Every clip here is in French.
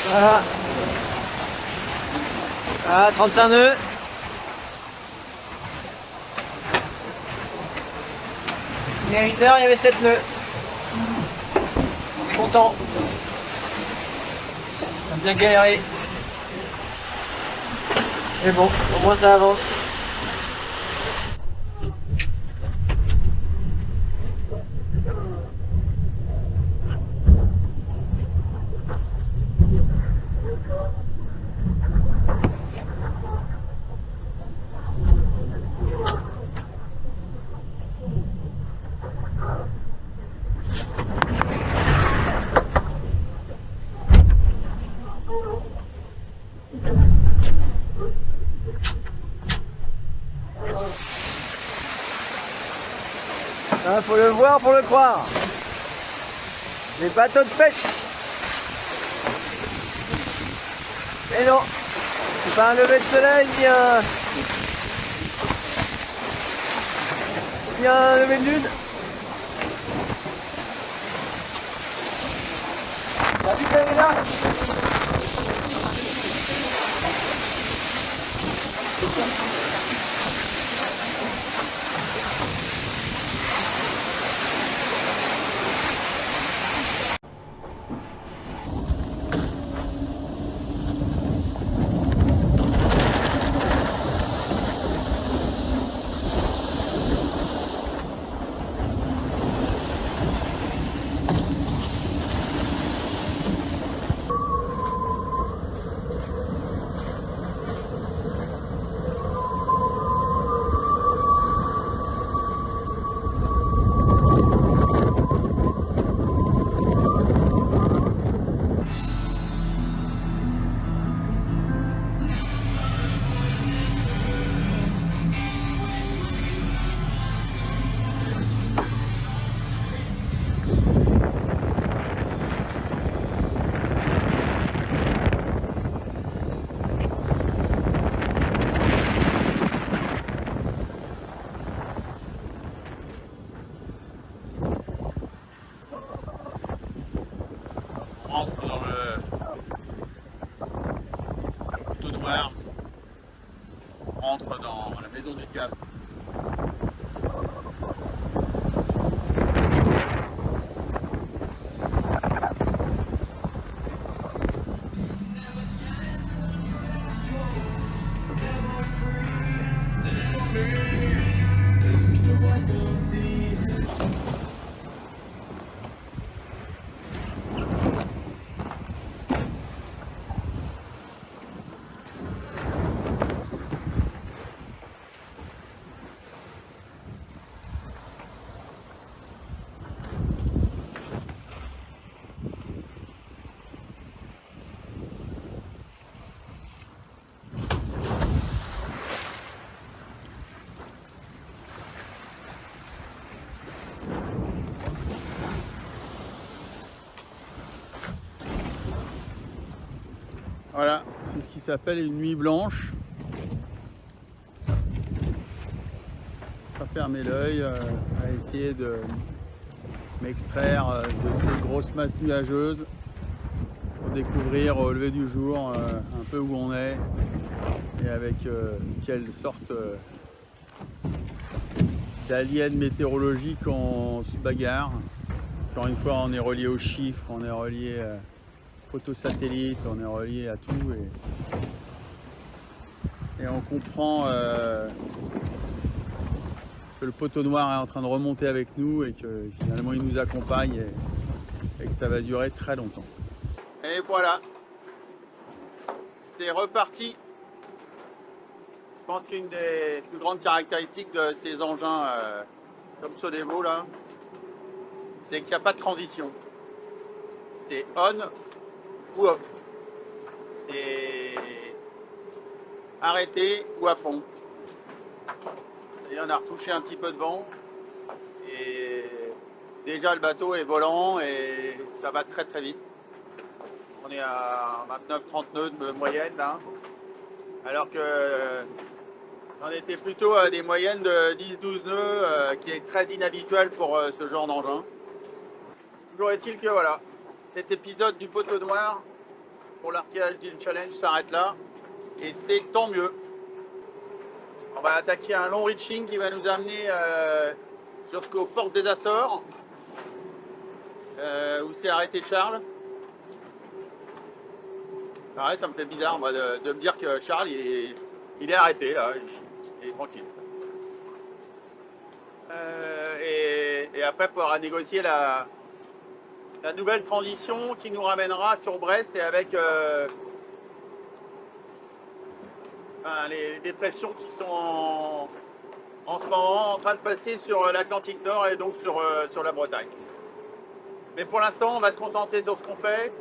Voilà. Voilà, 35 nœuds. Il y a 1 heure, il y avait 7 nœuds. On est content. On a bien galéré. Mais bon, au moins ça avance. Hein, faut le voir pour le croire. Les bateaux de pêche. Mais non, c'est pas un lever de soleil, ni un lever de lune. T'as vu ça là? On rentre dans le Poteau Noir, on rentre dans la maison du Cap. Voilà, c'est ce qui s'appelle une nuit blanche. Pas fermer l'œil, à essayer de m'extraire de ces grosses masses nuageuses pour découvrir au lever du jour un peu où on est et avec quelle sorte d'aliens météorologiques on se bagarre. Encore une fois, on est relié aux chiffres, on est relié photos satellites, on est relié à tout et on comprend que le poteau noir est en train de remonter avec nous et que finalement il nous accompagne et que ça va durer très longtemps. Et voilà, c'est reparti. Je pense qu'une des plus grandes caractéristiques de ces engins comme Sodevo là, c'est qu'il n'y a pas de transition. C'est on ou off. C'est arrêté ou à fond. Et on a retouché un petit peu de vent et déjà le bateau est volant et ça va très très vite. On est à 29-30 nœuds de moyenne là, alors que on était plutôt à des moyennes de 10-12 nœuds, qui est très inhabituel pour ce genre d'engin. Toujours est-il que voilà, cet épisode du poteau noir pour l'archéage d'Hill Challenge s'arrête là. Et c'est tant mieux. On va attaquer un long reaching qui va nous amener jusqu'aux portes des Açores. Où s'est arrêté Charles. Pareil, ça me fait bizarre moi, de me dire que Charles il est arrêté là, il est tranquille. Et après, il faudra négocier la nouvelle transition qui nous ramènera sur Brest et avec les dépressions qui sont en ce moment en train de passer sur l'Atlantique Nord et donc sur la Bretagne. Mais pour l'instant, on va se concentrer sur ce qu'on fait.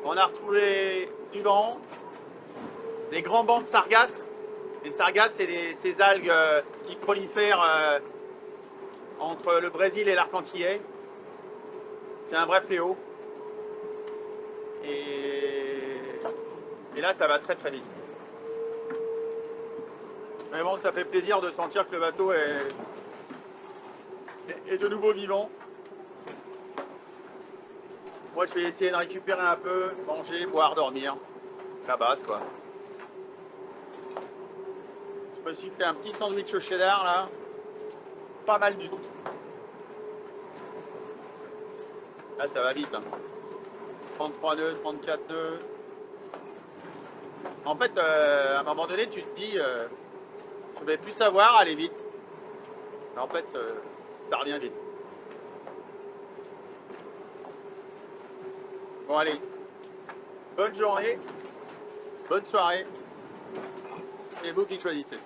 On a retrouvé du vent, les grands bancs de sargasses. Les sargasses, c'est ces algues qui prolifèrent entre le Brésil et l'Arc Antillais. C'est un vrai fléau. Et là, ça va très très vite. Mais bon, ça fait plaisir de sentir que le bateau est de nouveau vivant. Moi, je vais essayer de récupérer un peu, manger, boire, dormir. La base, quoi. Je me suis fait un petit sandwich au cheddar, là. Pas mal du tout. Là, ça va vite. Hein. 33 nœuds, 34 nœuds. En fait, à un moment donné, tu te dis, je vais plus savoir aller vite. Mais en fait, ça revient vite. Bon, allez. Bonne journée. Bonne soirée. C'est vous qui choisissez.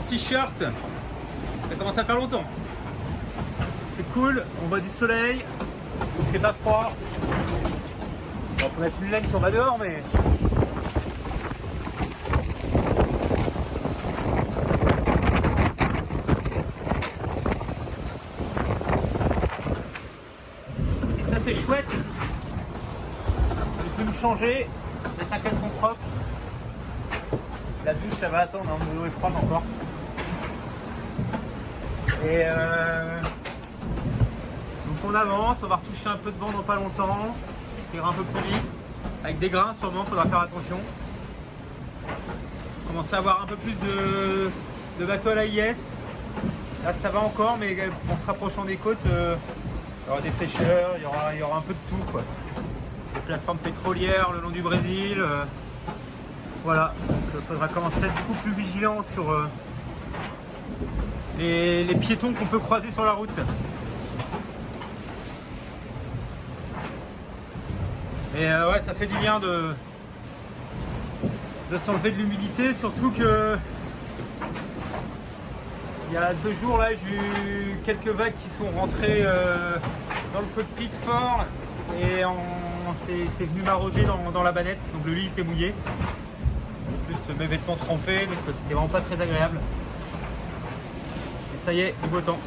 T-shirt, ça commence à faire longtemps. C'est cool, on voit du soleil, il fait pas froid. Bon, faut mettre une laine si on va dehors, mais et ça c'est chouette. J'ai pu me changer, mettre un caleçon propre. La douche ça va attendre, hein, l'eau est froide encore. Et donc on avance, on va retoucher un peu de vent dans pas longtemps, faire un peu plus vite, avec des grains sûrement, il faudra faire attention. On commence à avoir un peu plus de bateaux à l'AIS. Là ça va encore, mais en se rapprochant des côtes, il y aura des pêcheurs, il y aura un peu de tout, quoi. Des plateformes pétrolières le long du Brésil. Voilà, donc il faudra commencer à être beaucoup plus vigilant sur les piétons qu'on peut croiser sur la route. Et ouais, ça fait du bien de s'enlever de l'humidité, surtout que il y a 2 jours là, j'ai eu quelques vagues qui sont rentrées dans le cockpit fort et c'est venu m'arroser dans la bannette, donc le lit était mouillé. En plus mes vêtements trempés, donc c'était vraiment pas très agréable. Et ça y est, du beau temps.